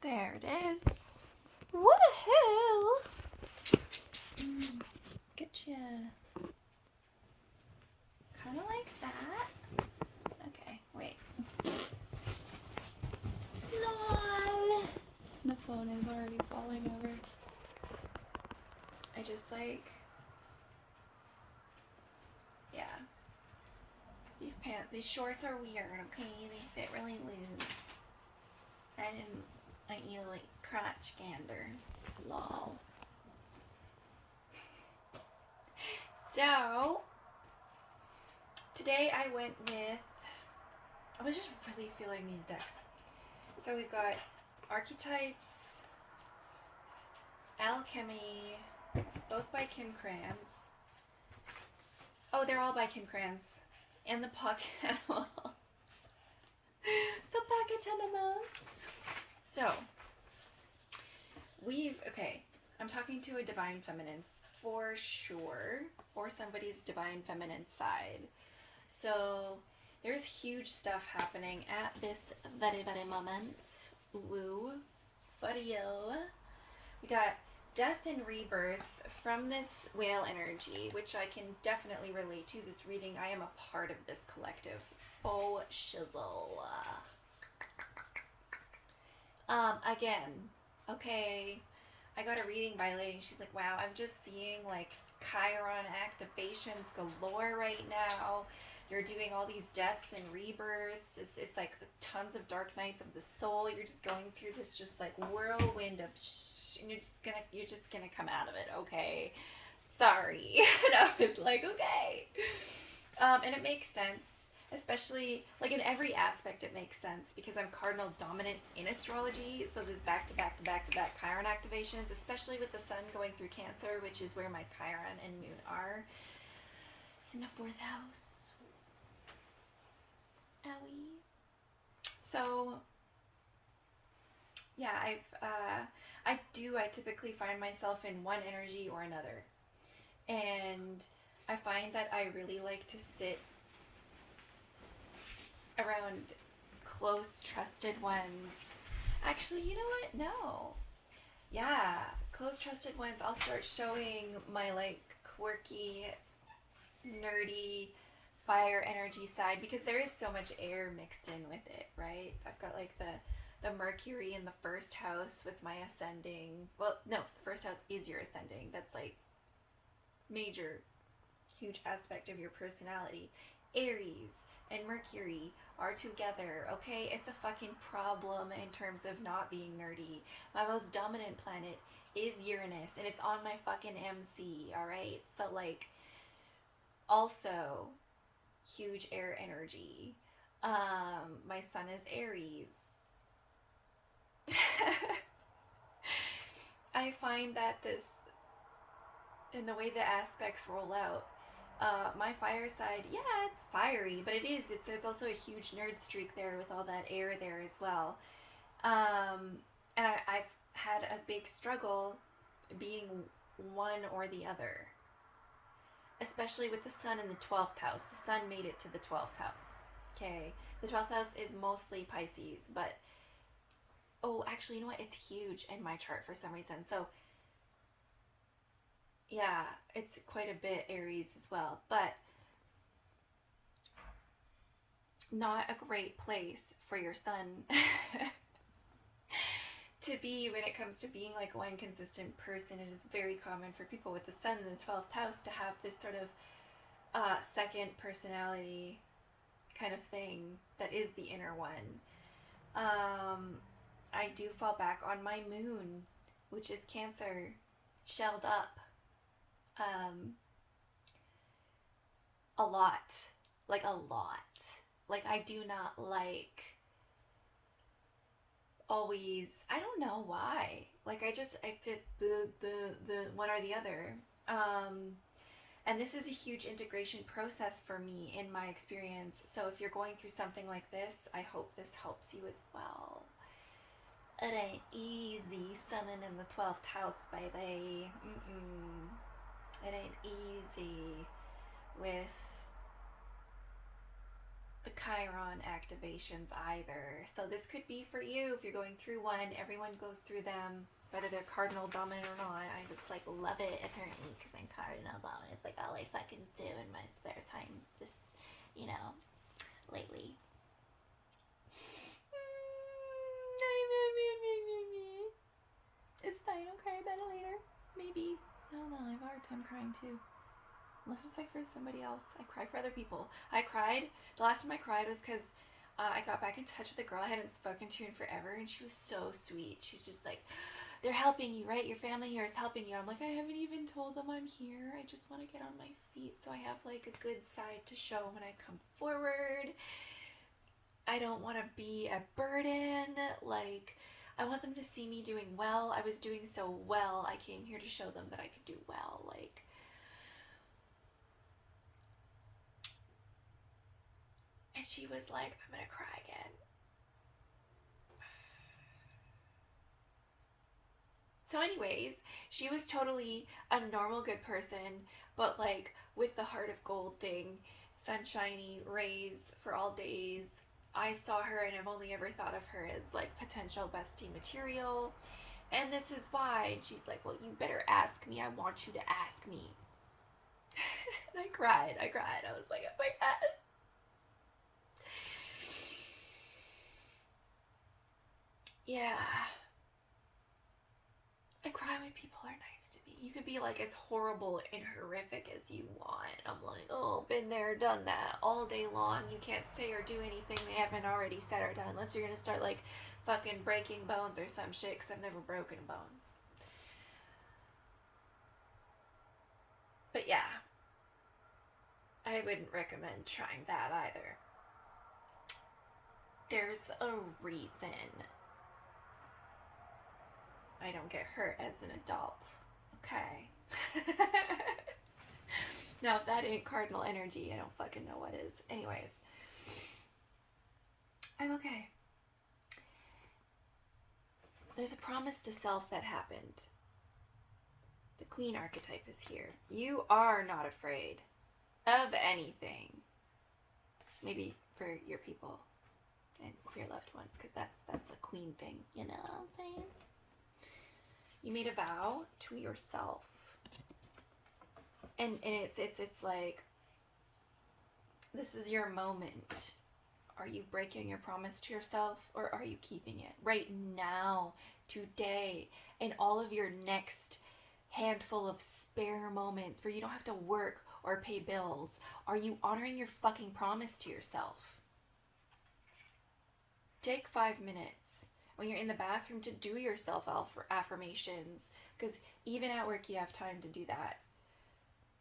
There it is. What the hell? Get you. Kind of like that. Okay, wait. Lol. The phone is already falling over. I just like, yeah. These shorts are weird, okay? They fit really loose. I eat like crotch gander. Lol. So, today I went with, I was just really feeling these decks. So we've got Archetypes, Alchemy, both by Kim Krans. Oh, they're all by Kim Krans. And the Pocket Animals. The Pocket Animals. So, okay, I'm talking to a Divine Feminine for sure, or somebody's Divine Feminine side. So, there's huge stuff happening at this very, very moment. Woo. For you. We got death and rebirth from this whale energy, which I can definitely relate to this reading. I am a part of this collective. Faux shizzle. Again, okay, I got a reading by a lady and she's like, wow, I'm just seeing like Chiron activations galore right now. You're doing all these deaths and rebirths. It's like tons of dark nights of the soul. You're just going through this just like whirlwind of and you're just gonna come out of it, okay? Sorry. And I was like, okay. And it makes sense. Especially, like in every aspect it makes sense because I'm cardinal dominant in astrology, so there's back-to-back Chiron activations, especially with the sun going through Cancer, which is where my Chiron and moon are, in the 4th house. Owie. So, yeah, I typically find myself in one energy or another, and I find that I really like to sit around close, trusted ones. Actually, you know what? No. Yeah, close, trusted ones. I'll start showing my like quirky, nerdy, fire energy side because there is so much air mixed in with it, right? I've got like the Mercury in the 1st house with my ascending. Well, no, the 1st house is your ascending. That's like major, huge aspect of your personality. Aries and Mercury are together, okay? It's a fucking problem in terms of not being nerdy. My most dominant planet is Uranus, and it's on my fucking MC, alright? So, like, also, huge air energy. My sun is Aries. I find that in the way the aspects roll out, my fire side, yeah, it's fiery, but there's also a huge nerd streak there with all that air there as well. And I've had a big struggle being one or the other, especially with the sun in the 12th house. The sun made it to the 12th house, okay? The 12th house is mostly Pisces, but, oh, actually, you know what? It's huge in my chart for some reason. So, yeah, it's quite a bit Aries as well, but not a great place for your sun to be when it comes to being like one consistent person. It is very common for people with the sun in the 12th house to have this sort of second personality kind of thing that is the inner one. I do fall back on my moon, which is Cancer, shelled up. A lot. Like, I do not like always, I don't know why. Like, I fit the one or the other. And this is a huge integration process for me in my experience. So if you're going through something like this, I hope this helps you as well. It ain't easy, sunning in the 12th house, baby. It ain't easy with the Chiron activations either. So this could be for you if you're going through one. Everyone goes through them, whether they're cardinal dominant or not. I just like love it apparently because I'm cardinal dominant. It's like all I fucking do in my spare time. This, you know, lately. It's fine. I'll cry about it later. Maybe. I don't know. I have a hard time crying too. Unless it's like for somebody else. I cry for other people. I cried. The last time I cried was because I got back in touch with a girl I hadn't spoken to in forever, and she was so sweet. She's just like, they're helping you, right? Your family here is helping you. I'm like, I haven't even told them I'm here. I just want to get on my feet so I have like a good side to show when I come forward. I don't want to be a burden. Like, I want them to see me doing well. I was doing so well. I came here to show them that I could do well. Like, and she was like, I'm gonna cry again. So anyways, she was totally a normal good person, but like with the heart of gold thing, sunshiny rays for all days. I saw her and I've only ever thought of her as like potential bestie material. And this is why. And she's like, well, you better ask me. I want you to ask me. And I cried. I was like, oh my God. Yeah. I cry when people are nice to me. You could be like as horrible and horrific as you want. I'm like, oh, been there, done that all day long. You can't say or do anything they haven't already said or done unless you're gonna start like fucking breaking bones or some shit, because I've never broken a bone. But yeah, I wouldn't recommend trying that either. There's a reason I don't get hurt as an adult. Okay. Now, if that ain't cardinal energy, I don't fucking know what is. Anyways, I'm okay. There's a promise to self that happened. The queen archetype is here. You are not afraid of anything. Maybe for your people and your loved ones, because that's a queen thing, you know what I'm saying? You made a vow to yourself. And it's like, this is your moment. Are you breaking your promise to yourself, or are you keeping it right now, today, and all of your next handful of spare moments where you don't have to work or pay bills? Are you honoring your fucking promise to yourself? Take 5 minutes when you're in the bathroom to do your self affirmations, because even at work you have time to do that.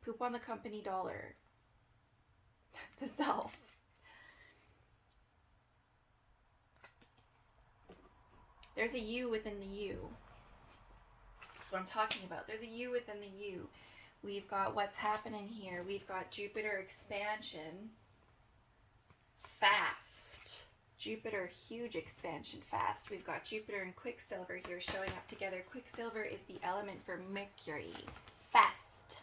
Poop on the company dollar. The self. There's a you within the you. That's what I'm talking about. There's a you within the you. We've got what's happening here. We've got Jupiter expansion fast. Jupiter huge expansion fast. We've got Jupiter and Quicksilver here showing up together. Quicksilver is the element for Mercury. Fast.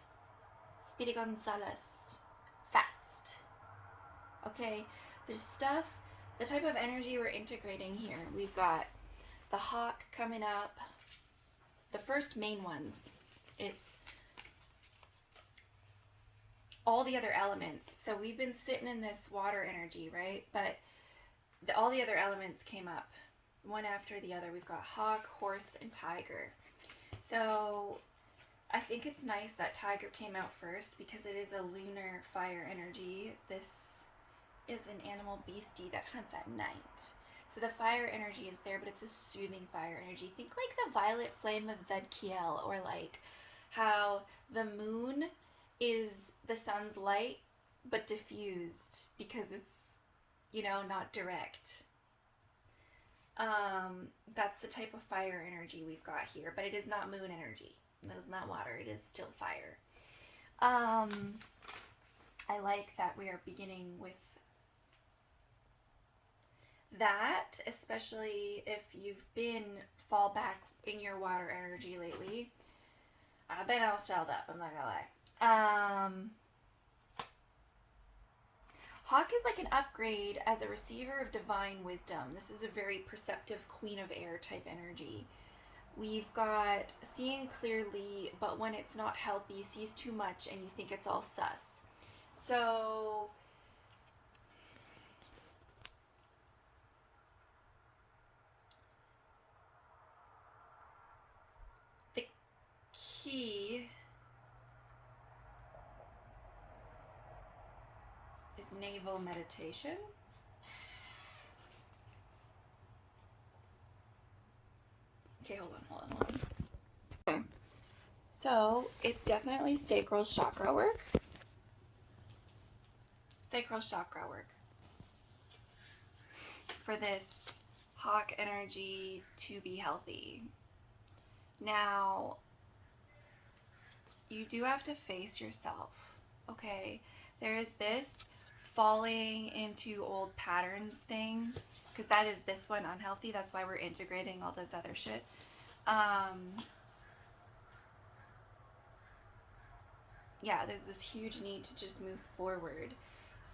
Speedy Gonzalez. Fast. Okay, there's stuff, the type of energy we're integrating here. We've got the hawk coming up. The first main ones. It's all the other elements. So we've been sitting in this water energy, right? But all the other elements came up one after the other. We've got hawk, horse, and tiger. So I think it's nice that tiger came out first because it is a lunar fire energy. This is an animal beastie that hunts at night. So the fire energy is there, but it's a soothing fire energy. Think like the violet flame of Zedkiel, or like how the moon is the sun's light, but diffused because it's, you know, not direct. That's the type of fire energy we've got here, but it is not moon energy. It is not water. It is still fire. I like that we are beginning with that, especially if you've been fall back in your water energy lately. I've been all shelled up, I'm not gonna lie. Hawk is like an upgrade as a receiver of divine wisdom. This is a very perceptive queen of air type energy. We've got seeing clearly, but when it's not healthy, sees too much and you think it's all sus. So the key is navel meditation. Okay, hold on. Okay. So it's definitely sacral chakra work. Sacral chakra work. For this hawk energy to be healthy. Now, you do have to face yourself, okay? There is this falling into old patterns thing, because that is this one unhealthy. That's why we're integrating all this other shit. Yeah, there's this huge need to just move forward.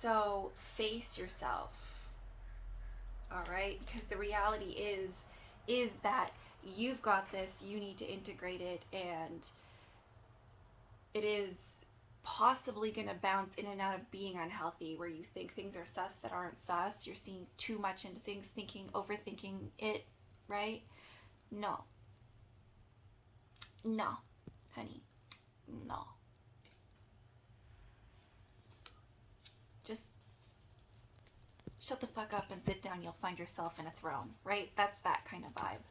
So face yourself, all right? Because the reality is that you've got this, you need to integrate it, and it is possibly going to bounce in and out of being unhealthy, where you think things are sus that aren't sus. You're seeing too much into things, thinking, overthinking it, right? No, honey, no. Just shut the fuck up and sit down. You'll find yourself in a throne, right? That's that kind of vibe.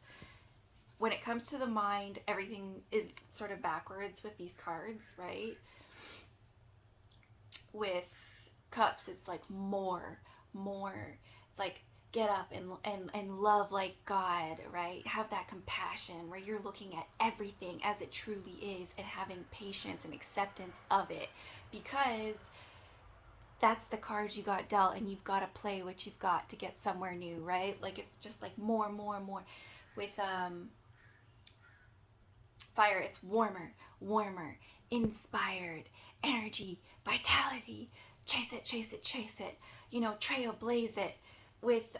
When it comes to the mind, everything is sort of backwards with these cards, right? With cups, it's like more. It's like get up and love like God, right? Have that compassion where you're looking at everything as it truly is and having patience and acceptance of it, because that's the cards you got dealt, and you've got to play what you've got to get somewhere new, right? Like it's just like more. With fire, it's warmer, inspired, energy, vitality, chase it, you know, trailblaze it. With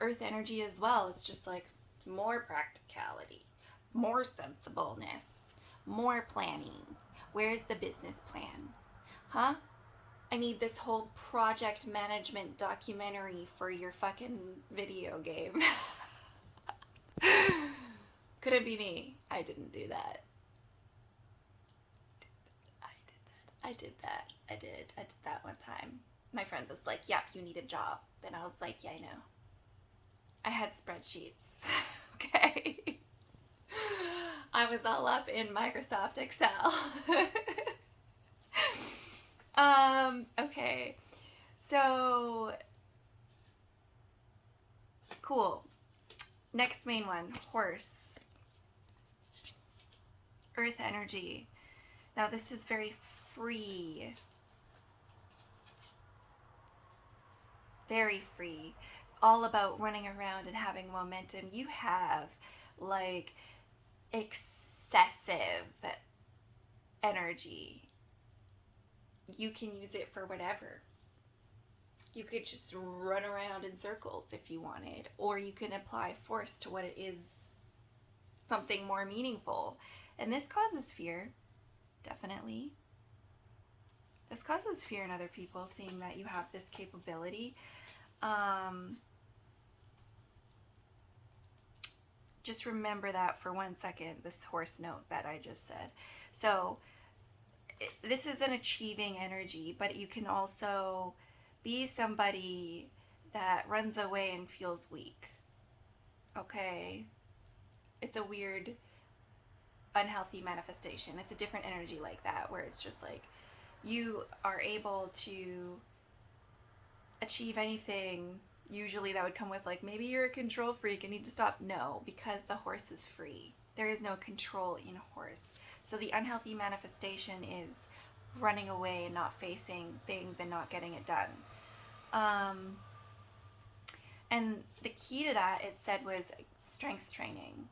earth energy as well, it's just like more practicality, more sensibleness, more planning. Where's the business plan? Huh? I need this whole project management documentary for your fucking video game. Couldn't be me. I didn't do that. I did that one time. My friend was like, yep, you need a job. And I was like, yeah, I know. I had spreadsheets. Okay. I was all up in Microsoft Excel. Okay. So, cool. Next main one, horse. Earth energy. Now this is very free. Very free. All about running around and having momentum. You have like excessive energy. You can use it for whatever. You could just run around in circles if you wanted, or you can apply force to what it is, something more meaningful. And this causes fear, definitely. This causes fear in other people, seeing that you have this capability. Just remember that for 1 second, this horse note that I just said. So this is an achieving energy, but you can also be somebody that runs away and feels weak. Okay? It's a weird, unhealthy manifestation. It's a different energy like that, where it's just like you are able to achieve anything. Usually that would come with like, maybe you're a control freak and need to stop. No, because the horse is free. There is no control in a horse. So the unhealthy manifestation is running away and not facing things and not getting it done. And the key to that, it said, was strength training.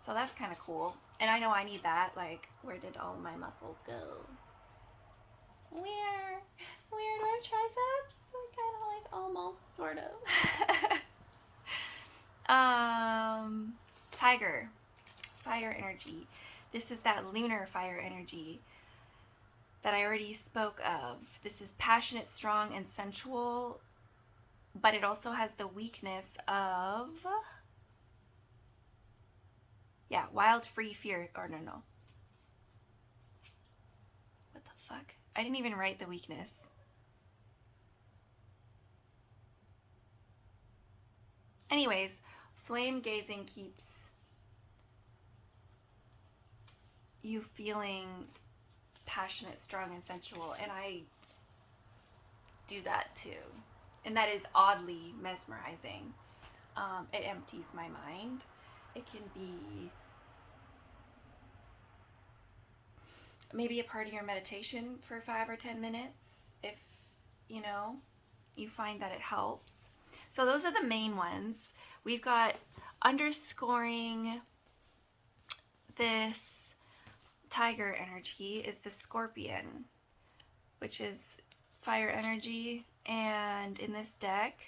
So that's kind of cool. And I know I need that. Like, where did all my muscles go? Where do I have triceps? Kind of like almost, sort of. Tiger, fire energy. This is that lunar fire energy that I already spoke of. This is passionate, strong, and sensual, but it also has the weakness of, yeah, wild, free, fear, or no. What the fuck? I didn't even write the weakness. Anyways, flame gazing keeps you feeling passionate, strong, and sensual, and I do that too. And that is oddly mesmerizing. It empties my mind. It can be maybe a part of your meditation for 5 or 10 minutes if you know you find that it helps. So those are the main ones. We've got underscoring this tiger energy is the scorpion, which is fire energy, and in this deck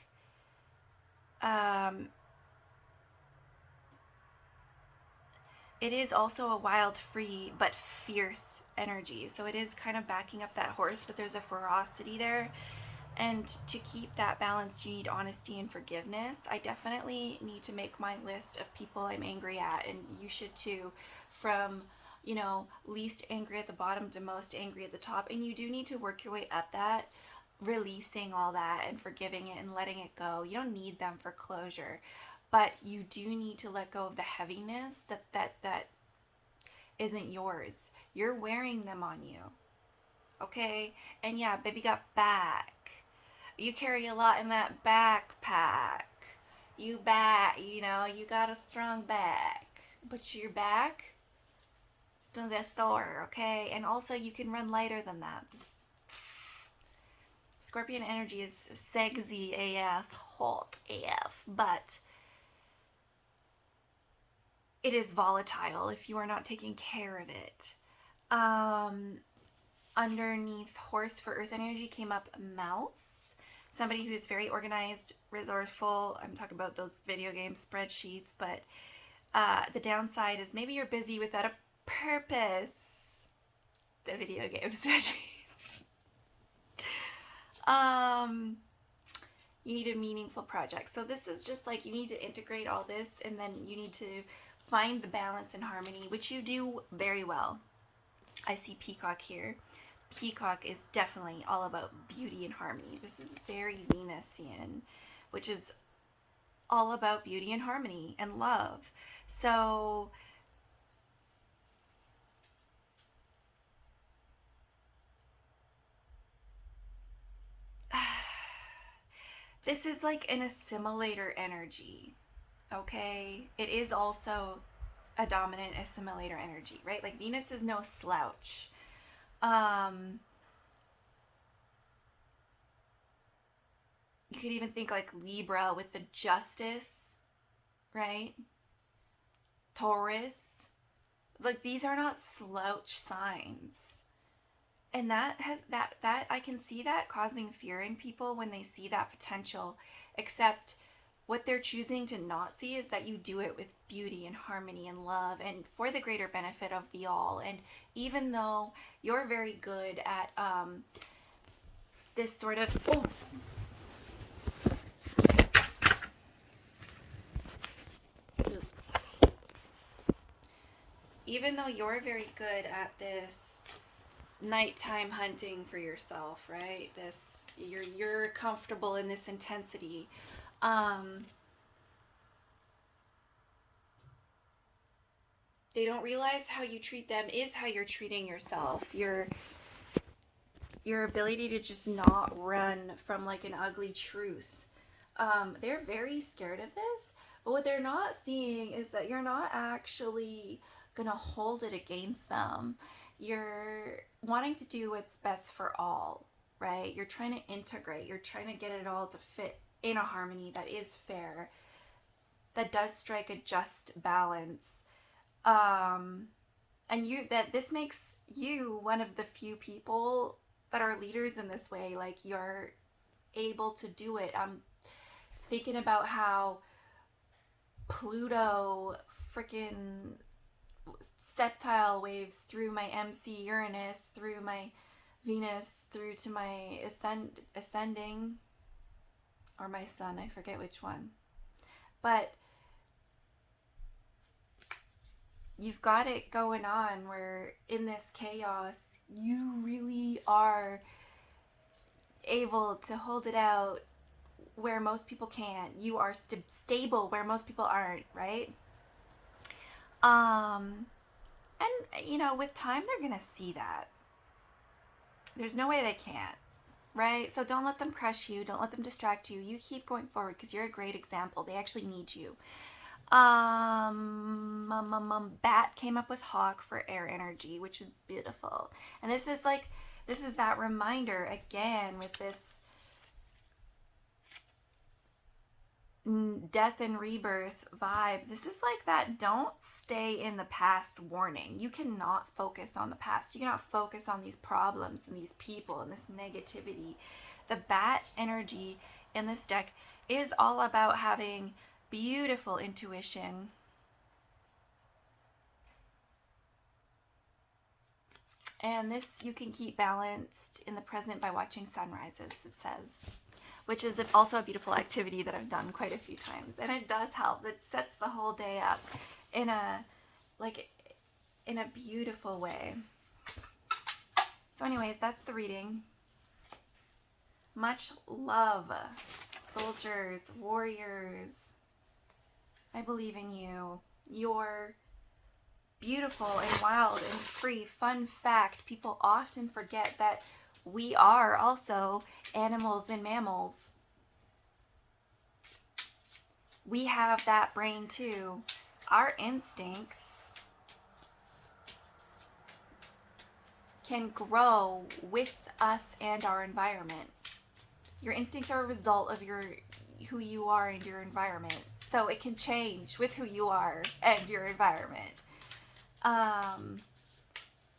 it is also a wild, free, but fierce energy. So it is kind of backing up that horse, but there's a ferocity there. And to keep that balance, you need honesty and forgiveness. I definitely need to make my list of people I'm angry at, and you should too, from, you know, least angry at the bottom to most angry at the top. And you do need to work your way up that, releasing all that and forgiving it and letting it go. You don't need them for closure, but you do need to let go of the heaviness that isn't yours. You're wearing them on you. Okay? And yeah, baby got back. You carry a lot in that backpack. You got a strong back. But your back gonna get sore, okay? And also you can run lighter than that. Scorpion energy is sexy AF, hot AF, but it is volatile if you are not taking care of it. Underneath horse for earth energy came up mouse. Somebody who is very organized, resourceful. I'm talking about those video game spreadsheets, but the downside is maybe you're busy without a purpose. The video game spreadsheets. You need a meaningful project. So this is just like you need to integrate all this, and then you need to find the balance and harmony, which you do very well. I see Peacock here. Peacock is definitely all about beauty and harmony. This is very Venusian, which is all about beauty and harmony and love. So this is like an assimilator energy, okay? It is also a dominant assimilator energy, right? Like Venus is no slouch. You could even think like Libra with the justice, right? Taurus. Like these are not slouch signs. And that I can see that causing fear in people when they see that potential, except what they're choosing to not see is that you do it with beauty and harmony and love and for the greater benefit of the all. And even though you're very good at this sort of even though you're very good at this nighttime hunting for yourself, right? This you're comfortable in this intensity. They don't realize how you treat them is how you're treating yourself. Your ability to just not run from like an ugly truth. They're very scared of this, but what they're not seeing is that you're not actually gonna hold it against them. You're wanting to do what's best for all, right? You're trying to integrate, you're trying to get it all to fit in a harmony that is fair, that does strike a just balance. And this makes you one of the few people that are leaders in this way, like you're able to do it. I'm thinking about how Pluto freaking septile waves through my MC Uranus, through my Venus, through to my ascending, or my sun, I forget which one. But you've got it going on where in this chaos, you really are able to hold it out where most people can't. You are stable where most people aren't, right? And you know, with time, they're gonna see that. There's no way they can't, right? So don't let them crush you. Don't let them distract you. You keep going forward because you're a great example. They actually need you. Bat came up with hawk for air energy, which is beautiful. And this is that reminder again with this death and rebirth vibe. This is like that don't stay in the past warning. You cannot focus on the past. You cannot focus on these problems and these people and this negativity. The bat energy in this deck is all about having beautiful intuition. And this you can keep balanced in the present by watching sunrises, it says, which is also a beautiful activity that I've done quite a few times. And it does help. It sets the whole day up in a beautiful way. So anyways, that's the reading. Much love, soldiers, warriors. I believe in you. You're beautiful and wild and free. Fun fact, people often forget that we are also animals and mammals. We have that brain too. Our instincts can grow with us and our environment. Your instincts are a result of who you are and your environment. So it can change with who you are and your environment. And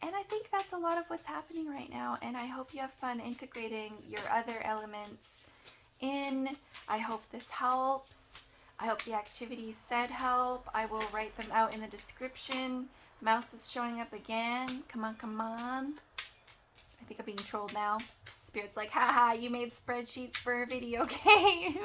I think that's a lot of what's happening right now. And I hope you have fun integrating your other elements in. I hope this helps. I hope the activities said help. I will write them out in the description. Mouse is showing up again. Come on, come on. I think I'm being trolled now. Spirit's like, haha, you made spreadsheets for a video game.